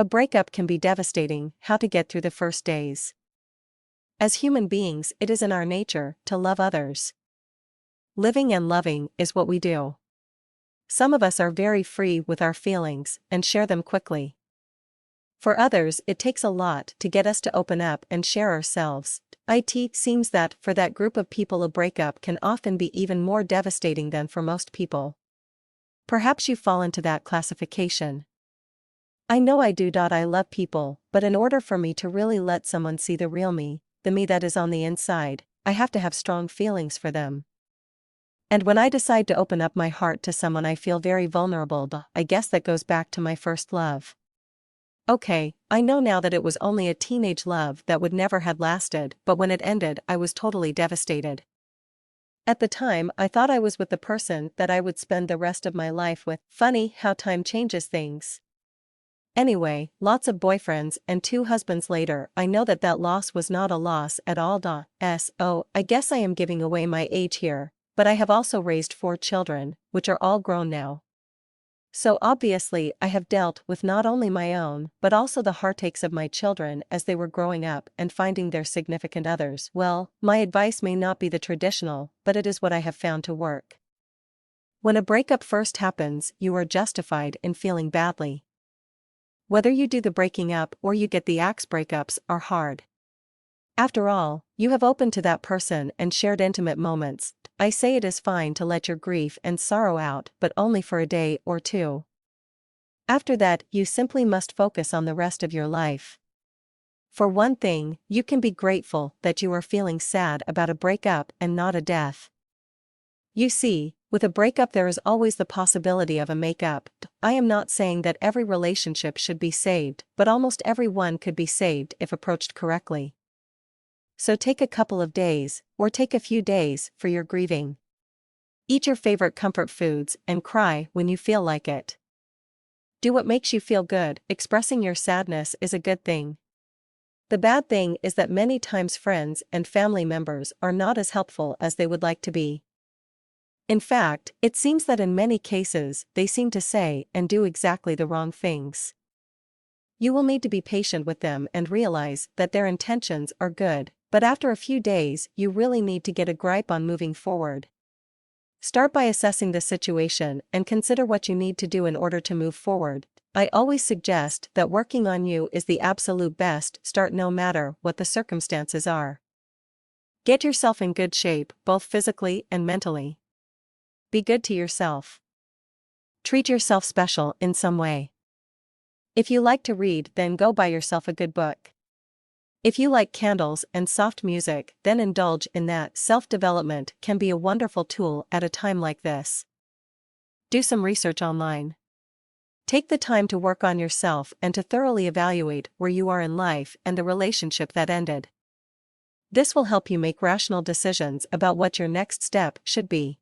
A breakup can be devastating. How to get through the first days. As human beings, it is in our nature to love others. Living and loving is what we do. Some of us are very free with our feelings and share them quickly. For others, it takes a lot to get us to open up and share ourselves. It seems that for that group of people, a breakup can often be even more devastating than for most people. Perhaps you fall into that classification. I know I do. I love people, but in order for me to really let someone see the real me, the me that is on the inside, I have to have strong feelings for them. And when I decide to open up my heart to someone, I feel very vulnerable. I guess that goes back to my first love. Okay, I know now that it was only a teenage love that would never have lasted, but when it ended, I was totally devastated. At the time, I thought I was with the person that I would spend the rest of my life with. Funny how time changes things. Anyway, lots of boyfriends and 2 husbands later, I know that that loss was not a loss at all. So, I guess I am giving away my age here, but I have also raised 4 children, which are all grown now. So obviously I have dealt with not only my own, but also the heartaches of my children as they were growing up and finding their significant others. Well, my advice may not be the traditional, but it is what I have found to work. When a breakup first happens, you are justified in feeling badly. Whether you do the breaking up or you get the axe, breakups are hard. After all, you have opened to that person and shared intimate moments. I say it is fine to let your grief and sorrow out, but only for a day or 2. After that, you simply must focus on the rest of your life. For one thing, you can be grateful that you are feeling sad about a breakup and not a death. You see, with a breakup there is always the possibility of a make-up. I am not saying that every relationship should be saved, but almost every one could be saved if approached correctly. So take a couple of days, or take a few days, for your grieving. Eat your favorite comfort foods and cry when you feel like it. Do what makes you feel good. Expressing your sadness is a good thing. The bad thing is that many times friends and family members are not as helpful as they would like to be. In fact, it seems that in many cases, they seem to say and do exactly the wrong things. You will need to be patient with them and realize that their intentions are good, but after a few days, you really need to get a grip on moving forward. Start by assessing the situation and consider what you need to do in order to move forward. I always suggest that working on you is the absolute best start no matter what the circumstances are. Get yourself in good shape, both physically and mentally. Be good to yourself. Treat yourself special in some way. If you like to read, then go buy yourself a good book. If you like candles and soft music, then indulge in that. Self-development can be a wonderful tool at a time like this. Do some research online. Take the time to work on yourself and to thoroughly evaluate where you are in life and the relationship that ended. This will help you make rational decisions about what your next step should be.